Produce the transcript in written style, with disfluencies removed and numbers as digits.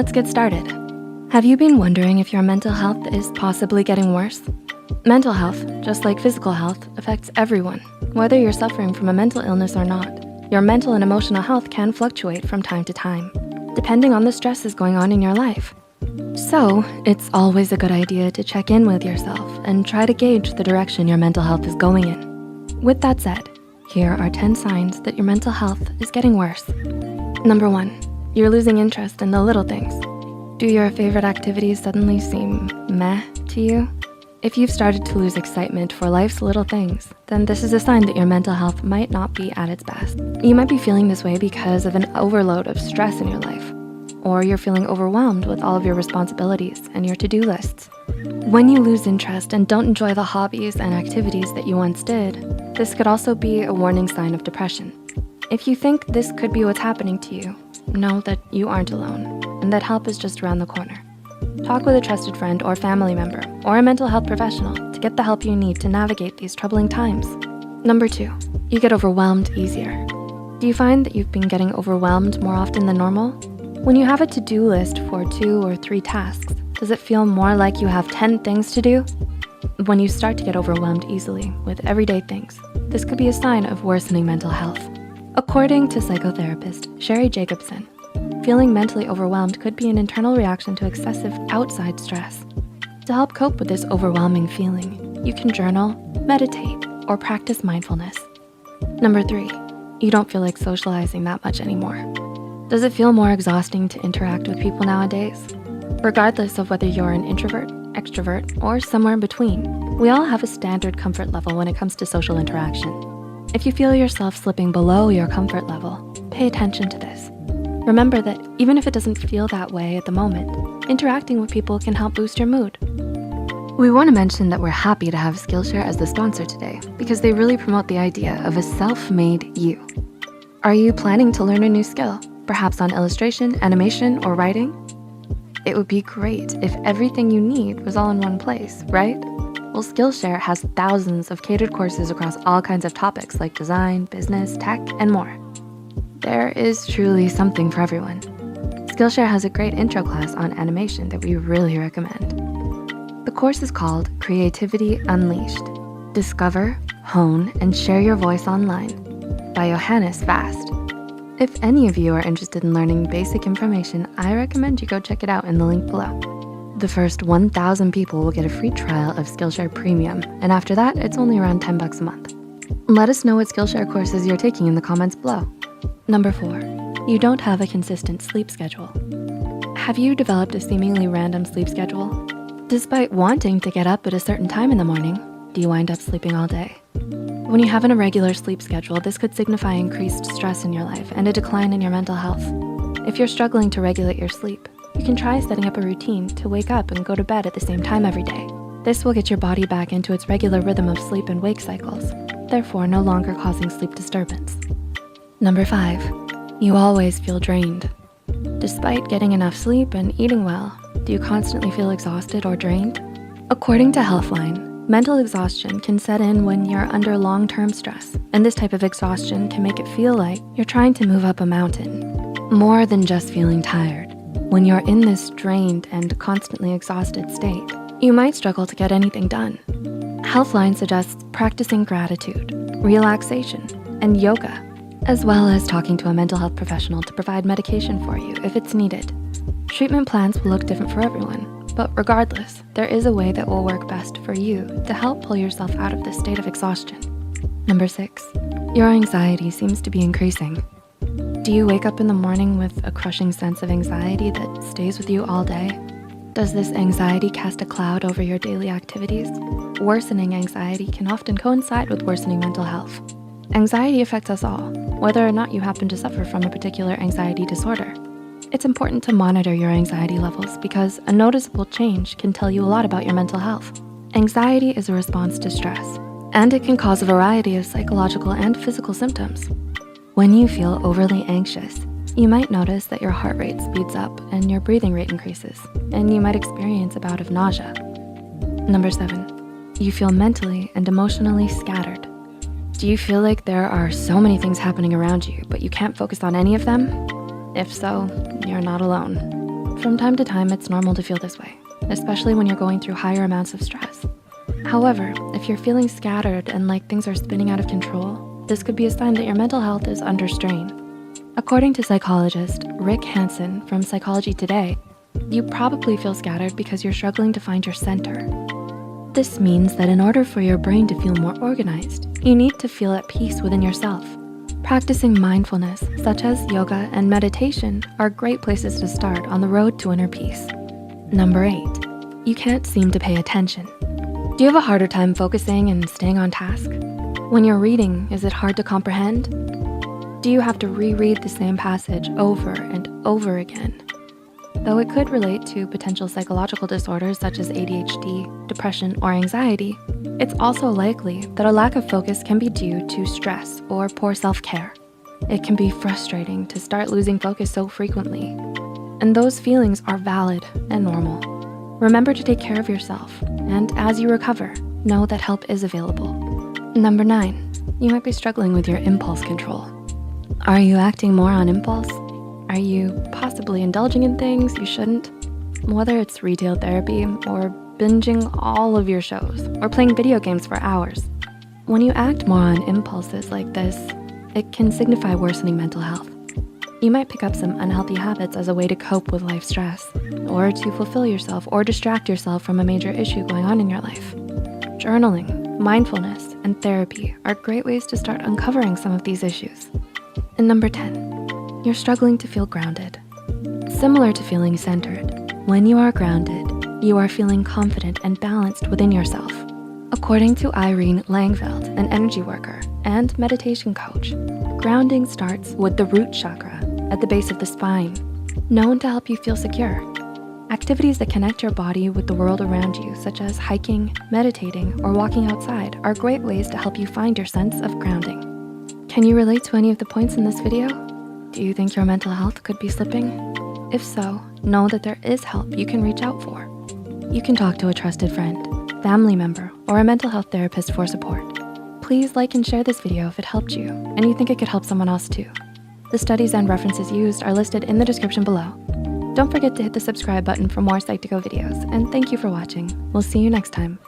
Let's get started. Have you been wondering if your mental health is possibly getting worse? Mental health, just like physical health, affects everyone. Whether you're suffering from a mental illness or not, your mental and emotional health can fluctuate from time to time, depending on the stresses going on in your life. So it's always a good idea to check in with yourself and try to gauge the direction your mental health is going in. With that said, here are 10 signs that your mental health is getting worse. Number 1, you're losing interest in the little things. Do your favorite activities suddenly seem meh to you? If you've started to lose excitement for life's little things, then this is a sign that your mental health might not be at its best. You might be feeling this way because of an overload of stress in your life, or you're feeling overwhelmed with all of your responsibilities and your to-do lists. When you lose interest and don't enjoy the hobbies and activities that you once did, this could also be a warning sign of depression. If you think this could be what's happening to you, know that you aren't alone and that help is just around the corner. Talk with a trusted friend or family member or a mental health professional to get the help you need to navigate these troubling times. Number 2, you get overwhelmed easier. Do you find that you've been getting overwhelmed more often than normal? When you have a to-do list for 2 or 3 tasks, does it feel more like you have 10 things to do? When you start to get overwhelmed easily with everyday things, this could be a sign of worsening mental health. According to psychotherapist Sherry Jacobson, feeling mentally overwhelmed could be an internal reaction to excessive outside stress. To help cope with this overwhelming feeling, you can journal, meditate, or practice mindfulness. Number 3, you don't feel like socializing that much anymore. Does it feel more exhausting to interact with people nowadays? Regardless of whether you're an introvert, extrovert, or somewhere in between, we all have a standard comfort level when it comes to social interaction. If you feel yourself slipping below your comfort level, pay attention to this. Remember that even if it doesn't feel that way at the moment, interacting with people can help boost your mood. We wanna mention that we're happy to have Skillshare as the sponsor today because they really promote the idea of a self-made you. Are you planning to learn a new skill, perhaps on illustration, animation, or writing? It would be great if everything you need was all in one place, right? Well, Skillshare has thousands of catered courses across all kinds of topics like design, business, tech, and more. There is truly something for everyone. Skillshare has a great intro class on animation that we really recommend. The course is called Creativity Unleashed. Discover, hone, and share your voice online by Johannes Fast. If any of you are interested in learning basic information, I recommend you go check it out in the link below. The first 1,000 people will get a free trial of Skillshare Premium, and after that, it's only around 10 bucks a month. Let us know what Skillshare courses you're taking in the comments below. Number 4, you don't have a consistent sleep schedule. Have you developed a seemingly random sleep schedule? Despite wanting to get up at a certain time in the morning, do you wind up sleeping all day? When you have an irregular sleep schedule, this could signify increased stress in your life and a decline in your mental health. If you're struggling to regulate your sleep, you can try setting up a routine to wake up and go to bed at the same time every day. This will get your body back into its regular rhythm of sleep and wake cycles, therefore no longer causing sleep disturbance. Number 5, you always feel drained. Despite getting enough sleep and eating well, do you constantly feel exhausted or drained? According to Healthline, mental exhaustion can set in when you're under long-term stress, and this type of exhaustion can make it feel like you're trying to move up a mountain. More than just feeling tired, when you're in this drained and constantly exhausted state, you might struggle to get anything done. Healthline suggests practicing gratitude, relaxation, and yoga, as well as talking to a mental health professional to provide medication for you if it's needed. Treatment plans will look different for everyone, but regardless, there is a way that will work best for you to help pull yourself out of this state of exhaustion. Number 6, your anxiety seems to be increasing. Do you wake up in the morning with a crushing sense of anxiety that stays with you all day? Does this anxiety cast a cloud over your daily activities? Worsening anxiety can often coincide with worsening mental health. Anxiety affects us all, whether or not you happen to suffer from a particular anxiety disorder. It's important to monitor your anxiety levels because a noticeable change can tell you a lot about your mental health. Anxiety is a response to stress, and it can cause a variety of psychological and physical symptoms. When you feel overly anxious, you might notice that your heart rate speeds up and your breathing rate increases, and you might experience a bout of nausea. Number 7, you feel mentally and emotionally scattered. Do you feel like there are so many things happening around you, but you can't focus on any of them? If so, you're not alone. From time to time, it's normal to feel this way, especially when you're going through higher amounts of stress. However, if you're feeling scattered and like things are spinning out of control, this could be a sign that your mental health is under strain. According to psychologist Rick Hansen from Psychology Today, you probably feel scattered because you're struggling to find your center. This means that in order for your brain to feel more organized, you need to feel at peace within yourself. Practicing mindfulness, such as yoga and meditation, are great places to start on the road to inner peace. Number 8, you can't seem to pay attention. Do you have a harder time focusing and staying on task? When you're reading, is it hard to comprehend? Do you have to reread the same passage over and over again? Though it could relate to potential psychological disorders such as ADHD, depression, or anxiety, it's also likely that a lack of focus can be due to stress or poor self-care. It can be frustrating to start losing focus so frequently, and those feelings are valid and normal. Remember to take care of yourself, and as you recover, know that help is available. Number 9, you might be struggling with your impulse control. Are you acting more on impulse? Are you possibly indulging in things you shouldn't? Whether it's retail therapy or binging all of your shows or playing video games for hours. When you act more on impulses like this, it can signify worsening mental health. You might pick up some unhealthy habits as a way to cope with life stress or to fulfill yourself or distract yourself from a major issue going on in your life. Journaling, mindfulness, and therapy are great ways to start uncovering some of these issues. And number 10, you're struggling to feel grounded. Similar to feeling centered, when you are grounded, you are feeling confident and balanced within yourself. According to Irene Langveld, an energy worker and meditation coach, grounding starts with the root chakra at the base of the spine, known to help you feel secure. Activities that connect your body with the world around you, such as hiking, meditating, or walking outside, are great ways to help you find your sense of grounding. Can you relate to any of the points in this video? Do you think your mental health could be slipping? If so, know that there is help you can reach out for. You can talk to a trusted friend, family member, or a mental health therapist for support. Please like and share this video if it helped you and you think it could help someone else too. The studies and references used are listed in the description below. Don't forget to hit the subscribe button for more Psych2Go videos, and thank you for watching. We'll see you next time.